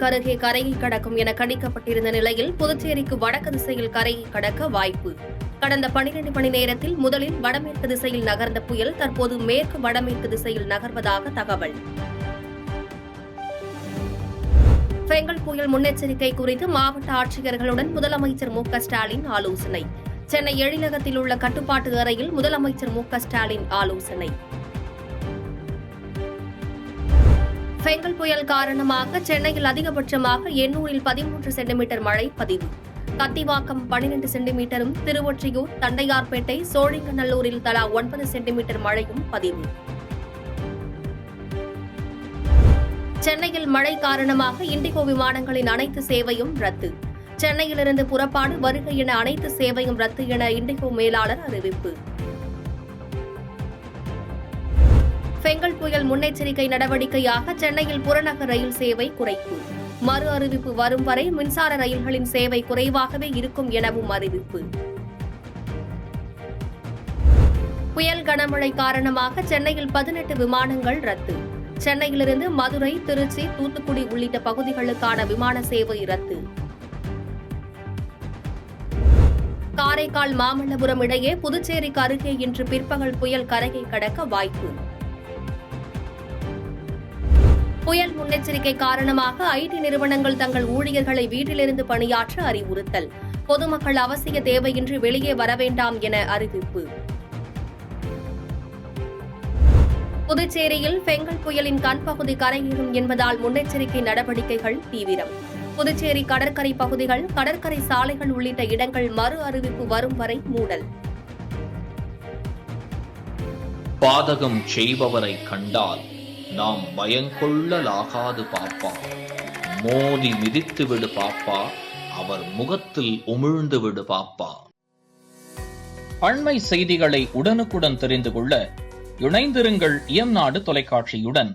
புதுச்சேரிக்கு அருகே கரையை கடக்கும் என கணிக்கப்பட்டிருந்த நிலையில் புதுச்சேரிக்கு வடக்கு திசையில் கரையை கடக்க வாய்ப்பு. கடந்த 12 மணி நேரத்தில் முதலில் வடமேற்கு திசையில் நகர்ந்த புயல் தற்போது மேற்கு வடமேற்கு திசையில் நகர்வதாக தகவல். பெங்கல் புயல் முன்னெச்சரிக்கை குறித்து மாவட்ட ஆட்சியர்களுடன் முதலமைச்சர் மு க ஸ்டாலின் ஆலோசனை. சென்னை எழிலகத்தில் உள்ள கட்டுப்பாட்டு அறையில் முதலமைச்சர் மு க ஸ்டாலின் ஆலோசனை. பெங்கல் புயல் காரணமாக சென்னையில் அதிகபட்சமாக எண்ணூரில் 13 சென்டிமீட்டர் மழை பதிவு. கத்திவாக்கம் 12 சென்டிமீட்டரும், திருவொற்றியூர், தண்டையார்பேட்டை, சோழிங்கநல்லூரில் தலா 9 சென்டிமீட்டர் மழையும் பதிவு. சென்னையில் மழை காரணமாக இண்டிகோ விமானங்களின் அனைத்து சேவையும் ரத்து. சென்னையிலிருந்து புறப்பாடு, வருகை என அனைத்து சேவையும் ரத்து என இண்டிகோ மேலாளர் அறிவிப்பு. பெங்கல் புயல் முன்னெச்சரிக்கை நடவடிக்கையாக சென்னையில் புறநகர் ரயில் சேவை குறைப்பு. மறு அறிவிப்பு வரும் வரை மின்சார ரயில்களின் சேவை குறைவாகவே இருக்கும் எனவும் அறிவிப்பு. புயல் கனமழை காரணமாக சென்னையில் 18 விமானங்கள் ரத்து. சென்னையிலிருந்து மதுரை, திருச்சி, தூத்துக்குடி உள்ளிட்ட பகுதிகளுக்கான விமான சேவை ரத்து. காரைக்கால் மாமல்லபுரம் இடையே புதுச்சேரிக்கு அருகே இன்று பிற்பகல் புயல் கரையை கடக்க வாய்ப்பு. புயல் முன்னெச்சரிக்கை காரணமாக ஐடி நிறுவனங்கள் தங்கள் ஊழியர்களை வீட்டிலிருந்து பணியாற்ற அறிவுறுத்தல். பொதுமக்கள் அவசிய தேவையின்றி வெளியே வர வேண்டாம் என அறிவிப்பு. புதுச்சேரியில் பெங்கல் புயலின் கண்பகுதி கரையேறும் என்பதால் முன்னெச்சரிக்கை நடவடிக்கைகள் தீவிரம். புதுச்சேரி கடற்கரை பகுதிகள், கடற்கரை சாலைகள் உள்ளிட்ட இடங்கள் மறு அறிவிப்பு வரும் வரை மூடல். பாதகம் செய்பவரை கண்டால் நாம் பயங்கொள்ளலாகாது பாப்பா. மோதி மிதித்து விடு பாப்பா, அவர் முகத்தில் உமிழ்ந்து விடு பாப்பா. அண்மை செய்திகளை உடனுக்குடன் தெரிந்து கொள்ள இணைந்திருங்கள் இயம்நாடு தொலைக்காட்சியுடன்.